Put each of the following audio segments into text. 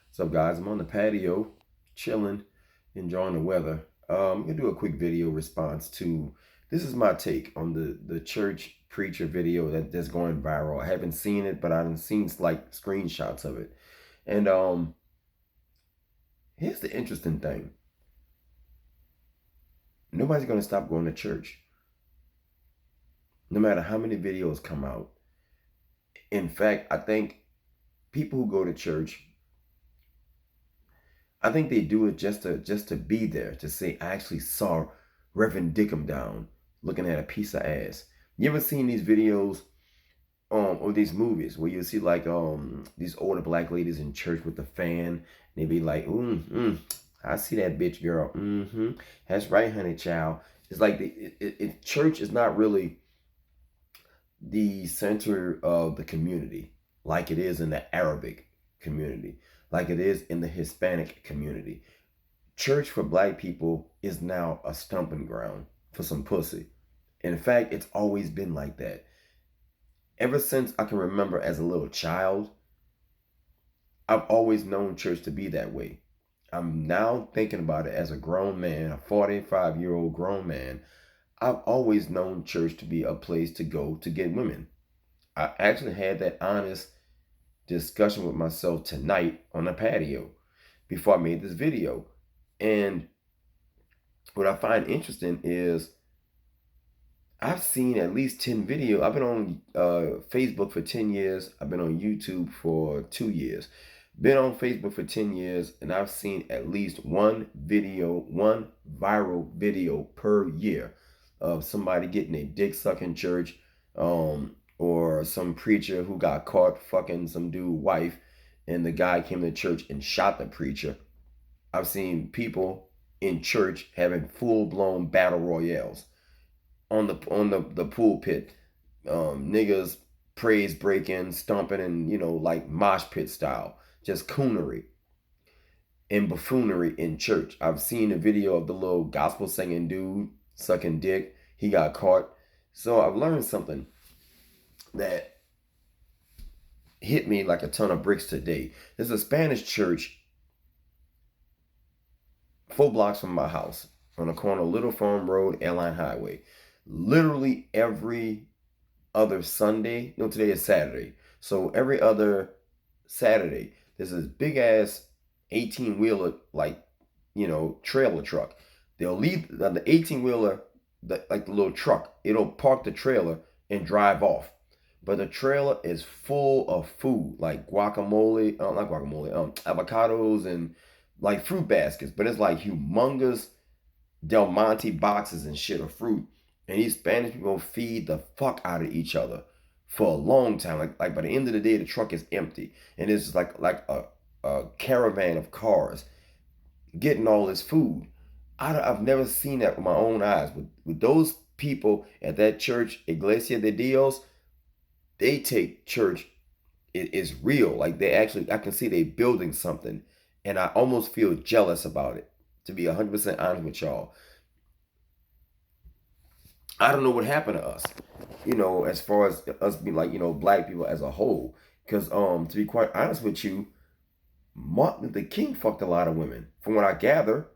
What's up, guys? I'm on the patio, chilling, enjoying the weather. I'm gonna do a quick video response to this is my take on the church preacher video that's going viral. I haven't seen it, but I've seen like screenshots of it. And here's the interesting thing: nobody's gonna stop going to church, no matter how many videos come out. In fact, I think people who go to church, I think they do it just to be there, to say I actually saw Reverend Dickham down looking at a piece of ass. You ever seen these videos or these movies where you see like these older black ladies in church with the fan and they be like, I see that bitch girl. That's right, honey child. It's like church is not really the center of the community like it is in the Arabic community, like it is in the Hispanic community. Church for black people is now a stumping ground for some pussy. In fact, it's always been like that. Ever since I can remember as a little child, I've always known church to be that way. I'm now thinking about it as a grown man, a 45-year-old grown man. I've always known church to be a place to go to get women. I actually had that honest discussion with myself tonight on the patio before I made this video. And what I find interesting is I've seen at least 10 videos. I've been on Facebook for 10 years. I've been on YouTube for 2 years. Been on Facebook for 10 years, and I've seen at least one viral video per year of somebody getting a dick suck in church, or some preacher who got caught fucking some dude's wife, and the guy came to church and shot the preacher. I've seen people in church having full-blown battle royales on the pulpit, niggas praise breaking, stomping, and like mosh pit style, just coonery and buffoonery in church. I've seen a video of the little gospel singing dude sucking dick. He got caught. So I've learned something that hit me like a ton of bricks today. There's a Spanish church 4 blocks from my house on the corner of Little Farm Road, Airline Highway. Literally every other Sunday, today is Saturday. So every other Saturday, there's this big ass 18-wheeler, like, trailer truck. They'll leave the 18-wheeler, like the little truck. It'll park the trailer and drive off. But the trailer is full of food, like guacamole, not guacamole, avocados and like fruit baskets. But it's like humongous Del Monte boxes and shit of fruit. And these Spanish people feed the fuck out of each other for a long time. Like by the end of the day, the truck is empty, and it's just like a caravan of cars getting all this food. I've never seen that with my own eyes. With those people at that church, Iglesia de Dios, they take church. It is real. Like I can see they building something, and I almost feel jealous about it. To be 100% honest with y'all, I don't know what happened to us, as far as us being like, black people as a whole. Because to be quite honest with you, Martin Luther King fucked a lot of women, from what I gather.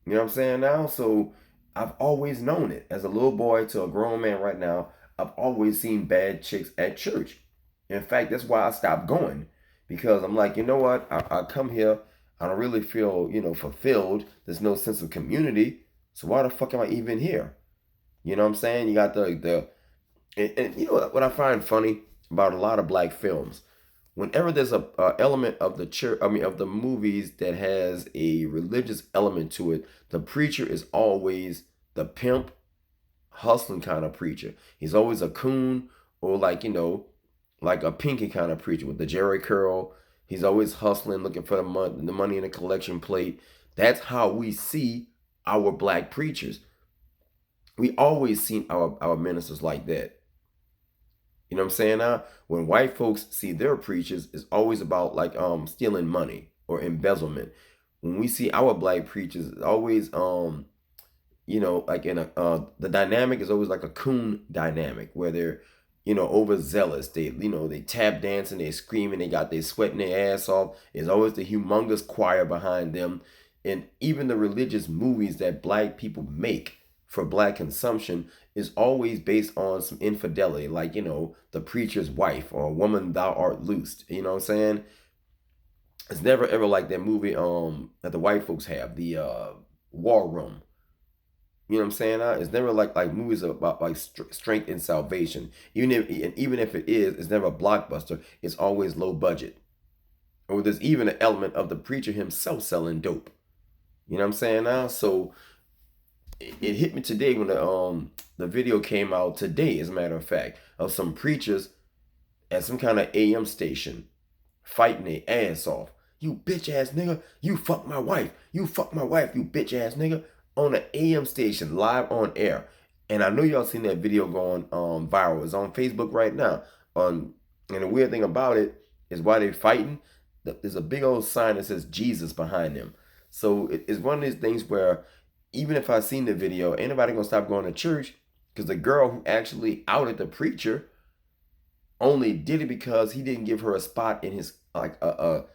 You know what I'm saying now? So I've always known it. As a little boy to a grown man right now, I've always seen bad chicks at church. In fact, that's why I stopped going. Because I'm like, you know what? I come here, I don't really feel, fulfilled. There's no sense of community. So why the fuck am I even here? You know what I'm saying? You got and you know what I find funny about a lot of black films? Whenever there's a element of the church, of the movies that has a religious element to it, the preacher is always the pimp, hustling kind of preacher. He's always a coon, or like, like a Pinky kind of preacher with the Jerry curl. He's always hustling, looking for the money in the collection plate. That's how we see our black preachers. We always seen our ministers like that. You know what I'm saying now? When white folks see their preachers, it's always about like stealing money or embezzlement. When we see our black preachers, it's always like in the dynamic is always like a coon dynamic where they're, overzealous. They tap dancing, they screaming, they got they sweating their ass off. There's always the humongous choir behind them. And even the religious movies that black people make for black consumption is always based on some infidelity, like, the preacher's wife or woman thou art loosed. You know what I'm saying? It's never ever like that movie that the white folks have, the War Room. You know what I'm saying? It's never like movies about like strength and salvation. Even if it is, it's never a blockbuster. It's always low budget. Or there's even an element of the preacher himself selling dope. You know what I'm saying now? So it hit me today when the video came out today, as a matter of fact, of some preachers at some kind of AM station fighting their ass off. You bitch ass nigga, you fuck my wife. You fuck my wife, you bitch ass nigga. On an AM station, live on air. And I know y'all seen that video going viral. It's on Facebook right now. And the weird thing about it is while they're fighting, there's a big old sign that says Jesus behind them. So it's one of these things where even if I seen the video, ain't nobody gonna stop going to church, because the girl who actually outed the preacher only did it because he didn't give her a spot in his like a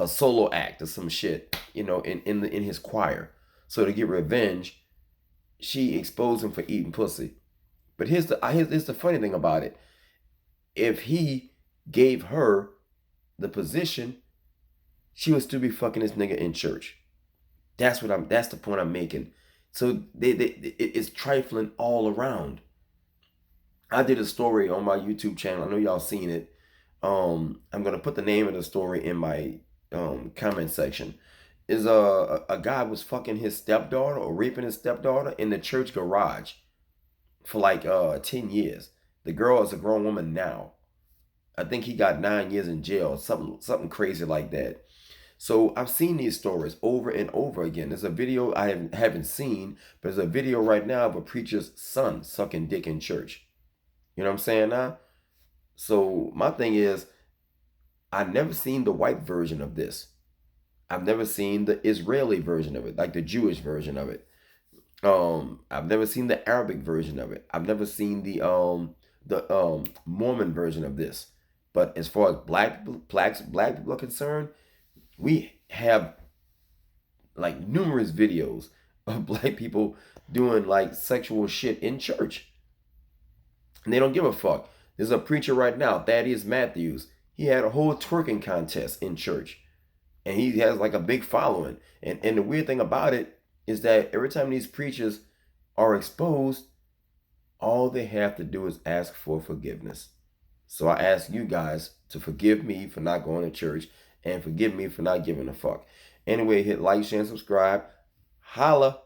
solo act or some shit, in his choir. So to get revenge, she exposed him for eating pussy. But here's the funny thing about it. If he gave her the position, she would still be fucking this nigga in church. That's the point I'm making. So it's trifling all around. I did a story on my YouTube channel. I know y'all seen it. I'm gonna put the name of the story in my comment section. Is a guy was fucking his stepdaughter or raping his stepdaughter in the church garage for like 10 years. The girl is a grown woman now. I think he got 9 years in jail, something crazy like that. So I've seen these stories over and over again. There's a video I haven't seen, but there's a video right now of a preacher's son sucking dick in church. You know what I'm saying now? So my thing is, I've never seen the white version of this. I've never seen the Israeli version of it, like the Jewish version of it. I've never seen the Arabic version of it. I've never seen the Mormon version of this. But as far as black people are concerned, we have like numerous videos of black people doing like sexual shit in church. And they don't give a fuck. There's a preacher right now, Thaddeus Matthews. He had a whole twerking contest in church. And he has like a big following. And the weird thing about it is that every time these preachers are exposed, all they have to do is ask for forgiveness. So I ask you guys to forgive me for not going to church and forgive me for not giving a fuck. Anyway, hit like, share, and subscribe. Holla.